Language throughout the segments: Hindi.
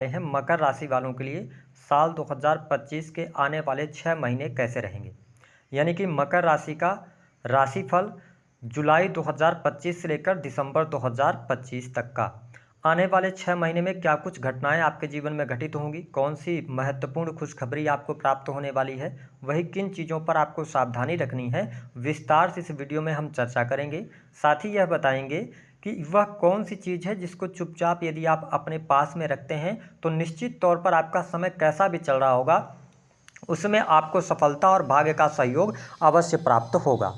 हैं मकर राशि वालों के लिए साल 2025 के आने वाले 6 महीने कैसे रहेंगे। यानी कि मकर राशि का राशिफल जुलाई 2025 से लेकर दिसंबर 2025 तक का आने वाले 6 महीने में क्या कुछ घटनाएं आपके जीवन में घटित होंगी, कौन सी महत्वपूर्ण खुशखबरी आपको प्राप्त होने वाली है, वही किन चीज़ों पर आपको सावधानी रखनी है, विस्तार से इस वीडियो में हम चर्चा करेंगे। साथ ही यह बताएंगे कि वह कौन सी चीज़ है जिसको चुपचाप यदि आप अपने पास में रखते हैं तो निश्चित तौर पर आपका समय कैसा भी चल रहा होगा उसमें आपको सफलता और भाग्य का सहयोग अवश्य प्राप्त होगा।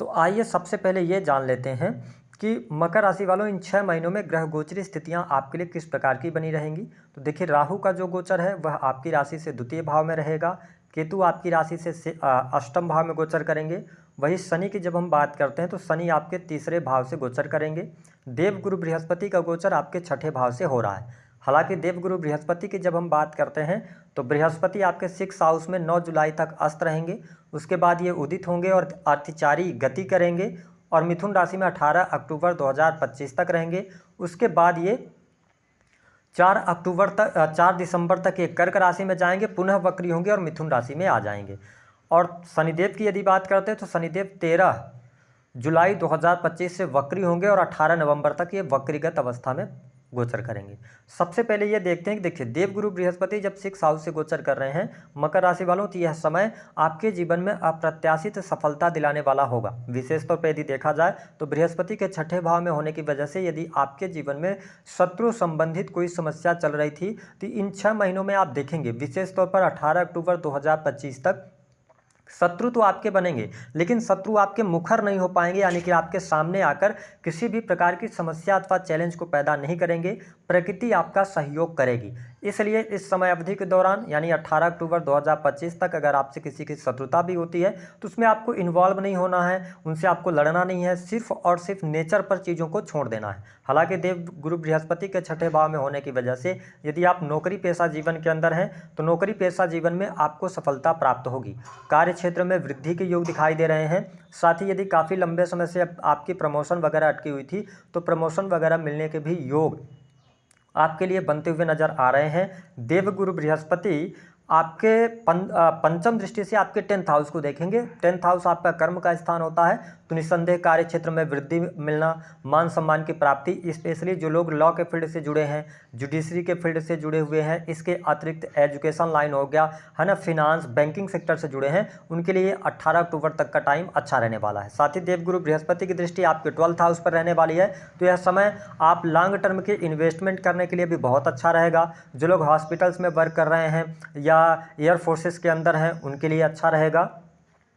तो आइए सबसे पहले ये जान लेते हैं कि मकर राशि वालों इन 6 महीनों में ग्रह गोचरी स्थितियां आपके लिए किस प्रकार की बनी रहेंगी। तो देखिए, राहु का जो गोचर है वह आपकी राशि से द्वितीय भाव में रहेगा। केतु आपकी राशि से अष्टम भाव में गोचर करेंगे। वही शनि की जब हम बात करते हैं तो शनि आपके तीसरे भाव से गोचर करेंगे। देवगुरु बृहस्पति का गोचर आपके छठे भाव से हो रहा है। हालांकि देवगुरु बृहस्पति की जब हम बात करते हैं तो बृहस्पति आपके 6 हाउस में 9 जुलाई तक अस्त रहेंगे। उसके बाद ये उदित होंगे और अतिचारी गति करेंगे और मिथुन राशि में 18 अक्टूबर 2025 तक रहेंगे। उसके बाद ये 4 दिसंबर तक ये कर्क राशि में जाएंगे, पुनः वक्री होंगे और मिथुन राशि में आ जाएंगे। और शनिदेव की यदि बात करते हैं तो शनिदेव 13 जुलाई 2025 से वक्री होंगे और 18 नवंबर तक ये वक्रीगत अवस्था में गोचर करेंगे। सबसे पहले ये देखते हैं कि देखिए, देवगुरु बृहस्पति जब 6 हाउस से गोचर कर रहे हैं मकर राशि वालों, तो यह समय आपके जीवन में अप्रत्याशित सफलता दिलाने वाला होगा। विशेष तौर पर यदि देखा जाए तो बृहस्पति के छठे भाव में होने की वजह से यदि आपके जीवन में शत्रु संबंधित कोई समस्या चल रही थी तो इन 6 महीनों में आप देखेंगे विशेष तौर पर 18 अक्टूबर 2025 तक शत्रु तो आपके बनेंगे लेकिन शत्रु आपके मुखर नहीं हो पाएंगे, यानी कि आपके सामने आकर किसी भी प्रकार की समस्या अथवा चैलेंज को पैदा नहीं करेंगे। प्रकृति आपका सहयोग करेगी। इसलिए इस समय अवधि के दौरान यानी 18 अक्टूबर 2025 तक अगर आपसे किसी की शत्रुता भी होती है तो उसमें आपको इन्वॉल्व नहीं होना है, उनसे आपको लड़ना नहीं है, सिर्फ और सिर्फ नेचर पर चीज़ों को छोड़ देना है। हालांकि देव गुरु बृहस्पति के छठे भाव में होने की वजह से यदि आप नौकरी पेशा जीवन के अंदर हैं तो नौकरी पेशा जीवन में आपको सफलता प्राप्त होगी। कार्य क्षेत्र में वृद्धि के योग दिखाई दे रहे हैं। साथ ही यदि काफ़ी लंबे समय से आपकी प्रमोशन वगैरह अटकी हुई थी तो प्रमोशन वगैरह मिलने के भी योग आपके लिए बनते हुए नजर आ रहे हैं। देवगुरु बृहस्पति आपके पंचम दृष्टि से आपके 10th हाउस को देखेंगे। 10th हाउस आपका कर्म का स्थान होता है, तो निस्संदेह कार्य क्षेत्र में वृद्धि मिलना, मान सम्मान की प्राप्ति, स्पेशली जो लोग लॉ के फील्ड से जुड़े हैं, जुडिशरी के फील्ड से जुड़े हुए हैं, इसके अतिरिक्त एजुकेशन लाइन हो गया है ना, फिनांस बैंकिंग सेक्टर से जुड़े हैं, उनके लिए 18 अक्टूबर तक का टाइम अच्छा रहने वाला है। साथ ही देवगुरु बृहस्पति की दृष्टि आपके 12th हाउस पर रहने वाली है, तो यह समय आप लॉन्ग टर्म के इन्वेस्टमेंट करने के लिए भी बहुत अच्छा रहेगा। जो लोग हॉस्पिटल्स में वर्क कर रहे हैं या एयर फोर्सेस के अंदर हैं उनके लिए अच्छा रहेगा।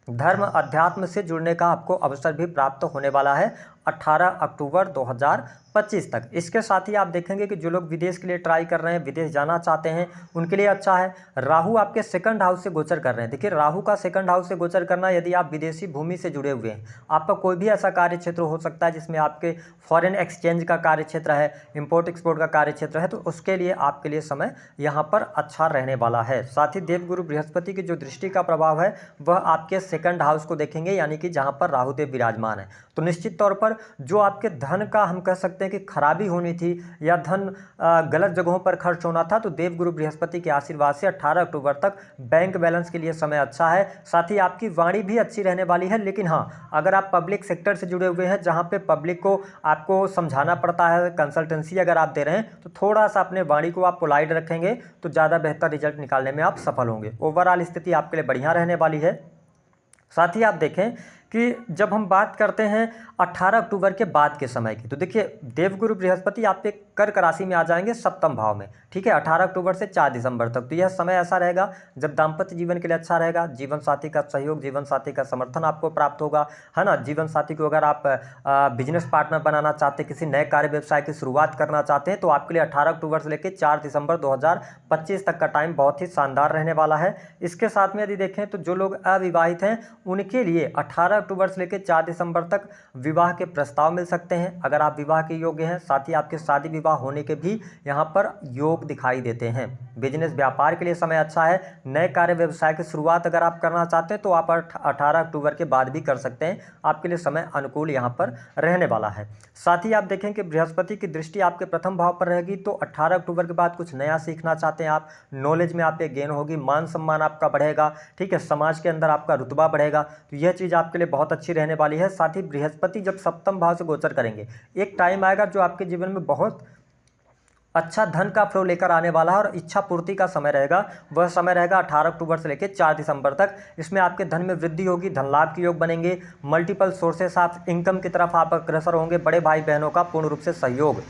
धर्म अध्यात्म से जुड़ने का आपको अवसर भी प्राप्त होने वाला है 18 अक्टूबर 2025 तक। इसके साथ ही आप देखेंगे कि जो लोग विदेश के लिए ट्राई कर रहे हैं, विदेश जाना चाहते हैं, उनके लिए अच्छा है। राहु आपके 2nd हाउस से गोचर कर रहे हैं। देखिए, राहु का 2nd हाउस से गोचर करना, यदि आप विदेशी भूमि से जुड़े हुए हैं, आपका कोई भी ऐसा कार्य क्षेत्र हो सकता है जिसमें आपके फॉरेन एक्सचेंज का कार्य क्षेत्र है, इंपोर्ट एक्सपोर्ट का कार्य क्षेत्र है, तो उसके लिए आपके लिए समय यहाँ पर अच्छा रहने वाला है। साथ ही देवगुरु बृहस्पति की जो दृष्टि का प्रभाव है वह आपके 2nd हाउस को देखेंगे, यानी कि जहाँ पर राहुदेव विराजमान है। तो निश्चित तौर पर जो आपके धन का हम कह सकते हैं कि खराबी होनी थी या धन गलत जगहों पर खर्च होना था, तो देवगुरु बृहस्पति के आशीर्वाद से 18 अक्टूबर तक बैंक बैलेंस के लिए समय अच्छा है। साथ ही आपकी वाणी भी अच्छी रहने वाली है। लेकिन हाँ, अगर आप पब्लिक सेक्टर से जुड़े हुए हैं जहां पे पब्लिक को आपको समझाना पड़ता है, कंसल्टेंसी अगर आप दे रहे हैं, तो थोड़ा सा अपने वाणी को आप पोलाइट रखेंगे तो ज़्यादा बेहतर रिजल्ट निकालने में आप सफल होंगे। ओवरऑल स्थिति आपके लिए बढ़िया रहने वाली है। साथ ही आप देखें कि जब हम बात करते हैं 18 अक्टूबर के बाद के समय की, तो देखिए, देवगुरु बृहस्पति आपके कर्क राशि में आ जाएंगे 7th भाव में, ठीक है, 18 अक्टूबर से 4 दिसंबर तक। तो यह समय ऐसा रहेगा जब दाम्पत्य जीवन के लिए अच्छा रहेगा, जीवन साथी का सहयोग, जीवन साथी का समर्थन आपको प्राप्त होगा, है ना। जीवन साथी को अगर आप बिजनेस पार्टनर बनाना चाहते हैं, किसी नए कार्य व्यवसाय की शुरुआत करना चाहते हैं, तो आपके लिए 18 अक्टूबर से लेकर 4 दिसंबर 2025 तक का टाइम बहुत ही शानदार रहने वाला है। इसके साथ में यदि देखें तो जो लोग अविवाहित हैं उनके लिए 18 अक्टूबर से लेकर 4 दिसंबर तक विवाह के प्रस्ताव मिल सकते हैं अगर आप विवाह के योग्य हैं। साथ ही आपके शादी विवाह होने के भी यहाँ पर योग दिखाई देते हैं। बिजनेस व्यापार के लिए समय अच्छा है। नए कार्य व्यवसाय की शुरुआत अगर आप करना चाहते हैं तो आप 18 अक्टूबर के बाद भी कर सकते हैं। आपके लिए समय अनुकूल यहाँ पर रहने वाला है। साथ ही आप देखें कि बृहस्पति की दृष्टि आपके प्रथम भाव पर रहेगी, तो 18 अक्टूबर के बाद कुछ नया सीखना चाहते हैं आप, नॉलेज में आप पे गेन होगी, मान सम्मान आपका बढ़ेगा, ठीक है, समाज के अंदर आपका रुतबा बढ़ेगा, तो यह चीज़ आपके लिए बहुत अच्छी रहने वाली है। साथ ही बृहस्पति जब सप्तम भाव से गोचर करेंगे, एक टाइम आएगा जो आपके जीवन में बहुत अच्छा धन का फ्लो लेकर आने वाला है और इच्छा पूर्ति का समय रहेगा। वह समय रहेगा 18 अक्टूबर से लेकर 4 दिसंबर तक। इसमें आपके धन में वृद्धि होगी, धन लाभ के योग बनेंगे, मल्टीपल सोर्सेस आप इनकम की तरफ आप अग्रसर होंगे, बड़े भाई बहनों का पूर्ण रूप से सहयोग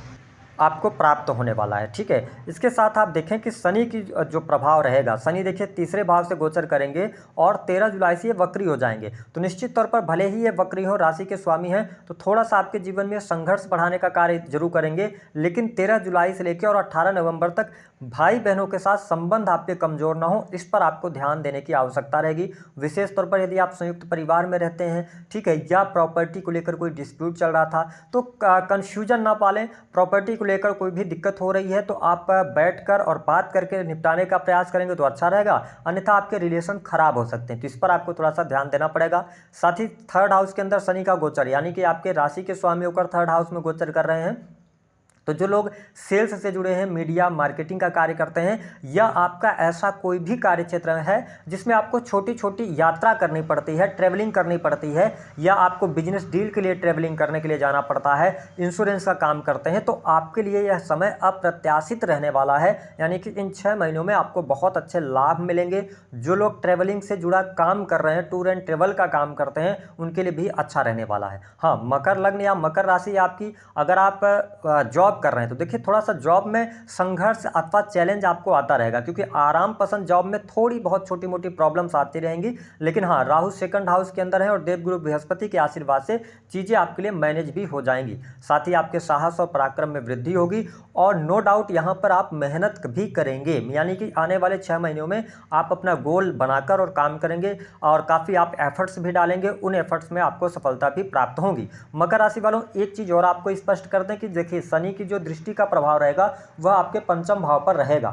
आपको प्राप्त होने वाला है, ठीक है। इसके साथ आप देखें कि शनि की जो प्रभाव रहेगा, शनि देखिए तीसरे भाव से गोचर करेंगे और 13 जुलाई से ये वक्री हो जाएंगे। तो निश्चित तौर पर भले ही ये वक्री हो, राशि के स्वामी हैं, तो थोड़ा सा आपके जीवन में संघर्ष बढ़ाने का कार्य जरूर करेंगे, लेकिन 13 जुलाई से लेकर और 18 नवंबर तक भाई बहनों के साथ संबंध आपके कमजोर ना हो, इस पर आपको ध्यान देने की आवश्यकता रहेगी। विशेष तौर पर यदि आप संयुक्त परिवार में रहते हैं, ठीक है, या प्रॉपर्टी को लेकर कोई डिस्प्यूट चल रहा था तो कंफ्यूजन ना पालें। प्रॉपर्टी को लेकर कोई भी दिक्कत हो रही है तो आप बैठकर और बात करके निपटाने का प्रयास करेंगे तो अच्छा रहेगा, अन्यथा आपके रिलेशन खराब हो सकते हैं, तो इस पर आपको थोड़ा सा ध्यान देना पड़ेगा। साथ ही थर्ड हाउस के अंदर शनि का गोचर, यानी कि आपके राशि के स्वामी होकर थर्ड हाउस में गोचर कर रहे हैं, तो जो लोग सेल्स से जुड़े हैं, मीडिया मार्केटिंग का कार्य करते हैं, या आपका ऐसा कोई भी कार्य क्षेत्र है जिसमें आपको छोटी छोटी यात्रा करनी पड़ती है, ट्रैवलिंग करनी पड़ती है, या आपको बिजनेस डील के लिए ट्रैवलिंग करने के लिए जाना पड़ता है, इंश्योरेंस का काम करते हैं, तो आपके लिए यह समय अप्रत्याशित रहने वाला है। यानी कि इन 6 महीनों में आपको बहुत अच्छे लाभ मिलेंगे। जो लोग ट्रैवलिंग से जुड़ा काम कर रहे हैं, टूर एंड ट्रेवल का काम करते हैं, उनके लिए भी अच्छा रहने वाला है। हाँ, मकर लग्न या मकर राशि आपकी, अगर आप जॉब कर रहे हैं तो देखिए थोड़ा सा जॉब में संघर्ष अथवा चैलेंज आपको आता रहेगा, क्योंकि आराम पसंद जॉब में थोड़ी बहुत छोटी मोटी प्रॉब्लम्स आती रहेंगी, लेकिन हाँ, राहु सेकंड हाउस के अंदर है और देवगुरु बृहस्पति के आशीर्वाद से चीजें आपके लिए मैनेज भी हो जाएंगी। साथ ही आपके साहस और पराक्रम में वृद्धि होगी और नो डाउट यहाँ पर आप मेहनत भी करेंगे, यानी कि आने वाले 6 महीनों में आप अपना गोल बनाकर और काम करेंगे और काफ़ी आप एफर्ट्स भी डालेंगे, उन एफर्ट्स में आपको सफलता भी प्राप्त होगी। मकर राशि वालों, एक चीज़ और आपको स्पष्ट कर दें कि देखिए शनि की जो दृष्टि का प्रभाव रहेगा वह आपके पंचम भाव पर रहेगा,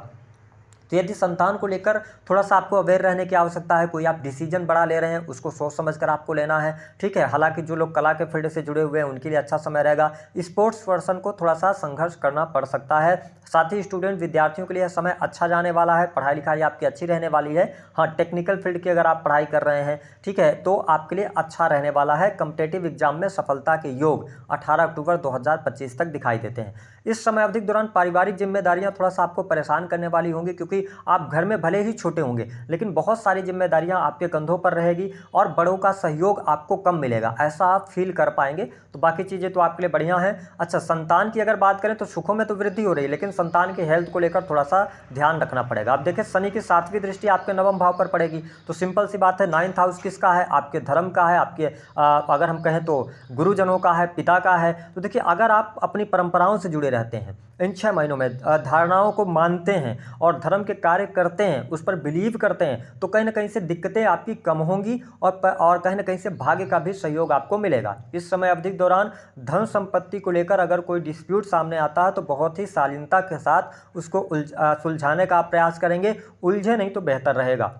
तो यदि संतान को लेकर थोड़ा सा आपको अवेयर रहने की आवश्यकता है, कोई आप डिसीजन बड़ा ले रहे हैं उसको सोच समझ कर आपको लेना है, ठीक है। हालांकि जो लोग कला के फील्ड से जुड़े हुए हैं उनके लिए अच्छा समय रहेगा। स्पोर्ट्स पर्सन को थोड़ा सा संघर्ष करना पड़ सकता है। साथ ही स्टूडेंट विद्यार्थियों के लिए समय अच्छा जाने वाला है, पढ़ाई लिखाई आपकी अच्छी रहने वाली है। हाँ, टेक्निकल फील्ड की अगर आप पढ़ाई कर रहे हैं, ठीक है, तो आपके लिए अच्छा रहने वाला है। कॉम्पिटिटिव एग्जाम में सफलता के योग 18 अक्टूबर 2025 तक दिखाई देते हैं। इस समय अवधि के दौरान पारिवारिक जिम्मेदारियां थोड़ा सा आपको परेशान करने वाली होंगी, क्योंकि आप घर में भले ही छोटे होंगे लेकिन बहुत सारी जिम्मेदारियां आपके कंधों पर रहेगी और बड़ों का सहयोग आपको कम मिलेगा, ऐसा आप फील कर पाएंगे। तो बाकी चीज़ें तो आपके लिए बढ़िया हैं। अच्छा, संतान की अगर बात करें तो सुखों में तो वृद्धि हो रही है, लेकिन संतान की हेल्थ को लेकर थोड़ा सा ध्यान रखना पड़ेगा। आप देखिए शनि की 7वीं दृष्टि आपके 9वें भाव पर पड़ेगी, तो सिंपल सी बात है, 9th हाउस किसका है? आपके धर्म का है, आपके अगर हम कहें तो गुरुजनों का है, पिता का है। तो देखिए अगर आप अपनी परंपराओं से जुड़े रहते हैं, इन 6 महीनों में धारणाओं को मानते हैं और धर्म के कार्य करते हैं, उस पर बिलीव करते हैं, तो कहीं ना कहीं से दिक्कतें आपकी कम होंगी और कहीं ना कहीं से भाग्य का भी सहयोग आपको मिलेगा। इस समय अवधि के दौरान धन संपत्ति को लेकर अगर कोई डिस्प्यूट सामने आता है तो बहुत ही शालीनता के साथ उसको सुलझाने का आप प्रयास करेंगे, उलझे नहीं तो बेहतर रहेगा।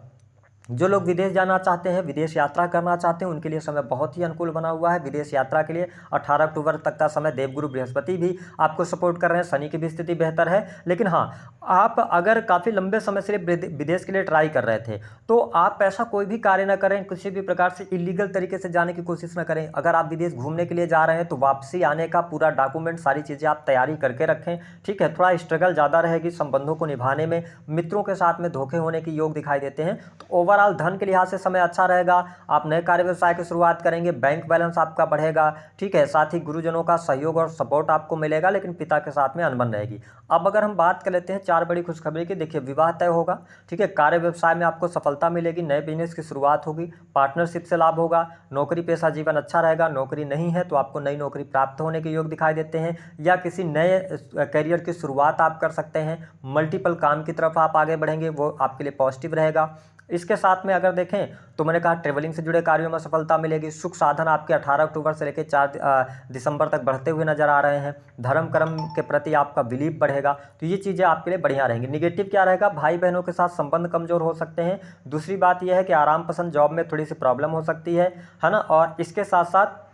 जो लोग विदेश जाना चाहते हैं, विदेश यात्रा करना चाहते हैं, उनके लिए समय बहुत ही अनुकूल बना हुआ है। विदेश यात्रा के लिए 18 अक्टूबर तक का समय देवगुरु बृहस्पति भी आपको सपोर्ट कर रहे हैं, शनि की भी स्थिति बेहतर है। लेकिन हाँ, आप अगर काफ़ी लंबे समय से विदेश के लिए ट्राई कर रहे थे तो आप ऐसा कोई भी कार्य ना करें, किसी भी प्रकार से इलीगल तरीके से जाने की कोशिश ना करें। अगर आप विदेश घूमने के लिए जा रहे हैं तो वापसी आने का पूरा डॉक्यूमेंट, सारी चीज़ें आप तैयारी करके रखें, ठीक है। थोड़ा स्ट्रगल ज़्यादा रहेगी संबंधों को निभाने में, मित्रों के साथ में धोखे होने के योग दिखाई देते हैं। तो ओवरऑल धन के लिहाज से समय अच्छा रहेगा। आप नए कार्य व्यवसाय की शुरुआत करेंगे, बैंक बैलेंस आपका बढ़ेगा, ठीक है। साथ ही गुरुजनों का सहयोग और सपोर्ट आपको मिलेगा, लेकिन पिता के साथ में अनबन रहेगी। अब अगर हम बात कर लेते हैं 4 बड़ी खुशखबरी की, देखिए विवाह तय होगा, ठीक है। कार्य व्यवसाय में आपको सफलता मिलेगी, नए बिजनेस की शुरुआत होगी, पार्टनरशिप से लाभ होगा, नौकरी पेशा जीवन अच्छा रहेगा। नौकरी नहीं है तो आपको नई नौकरी प्राप्त होने के योग दिखाई देते हैं, या किसी नए करियर की शुरुआत आप कर सकते हैं। मल्टीपल काम की तरफ आप आगे बढ़ेंगे, वो आपके लिए पॉजिटिव रहेगा। इसके साथ में अगर देखें तो मैंने कहा ट्रेवलिंग से जुड़े कार्यों में सफलता मिलेगी। सुख साधन आपके 18 अक्टूबर से लेकर 4 दिसंबर तक बढ़ते हुए नजर आ रहे हैं। धर्म कर्म के प्रति आपका बिलीव बढ़ेगा, तो ये चीज़ें आपके लिए बढ़िया रहेंगी। निगेटिव क्या रहेगा, भाई बहनों के साथ संबंध कमजोर हो सकते हैं। दूसरी बात यह है कि आराम पसंद जॉब में थोड़ी सी प्रॉब्लम हो सकती है ना। और इसके साथ साथ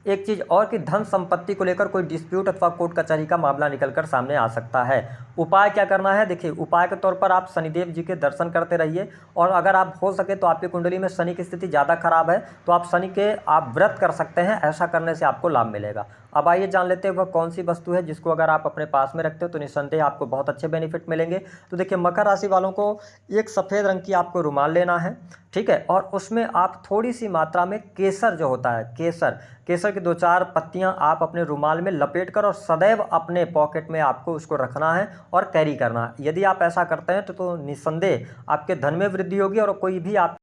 एक चीज़ और कि धन संपत्ति को लेकर कोई डिस्प्यूट अथवा कोर्ट कचहरी का मामला निकलकर सामने आ सकता है। उपाय क्या करना है, देखिए उपाय के तौर पर आप शनिदेव जी के दर्शन करते रहिए, और अगर आप हो सके तो आपकी कुंडली में शनि की स्थिति ज़्यादा खराब है तो आप शनि के आप व्रत कर सकते हैं, ऐसा करने से आपको लाभ मिलेगा। अब आइए जान लेते हैं वह कौन सी वस्तु है जिसको अगर आप अपने पास में रखते हो तो निस्संदेह आपको बहुत अच्छे बेनिफिट मिलेंगे। तो देखिए मकर राशि वालों को एक सफ़ेद रंग की आपको रुमाल लेना है, ठीक है, और उसमें आप थोड़ी सी मात्रा में केसर जो होता है, केसर की 2-4 पत्तियां आप अपने रुमाल में लपेट कर और सदैव अपने पॉकेट में आपको उसको रखना है और कैरी करना है। यदि आप ऐसा करते हैं तो निस्संदेह आपके धन में वृद्धि होगी और कोई भी आप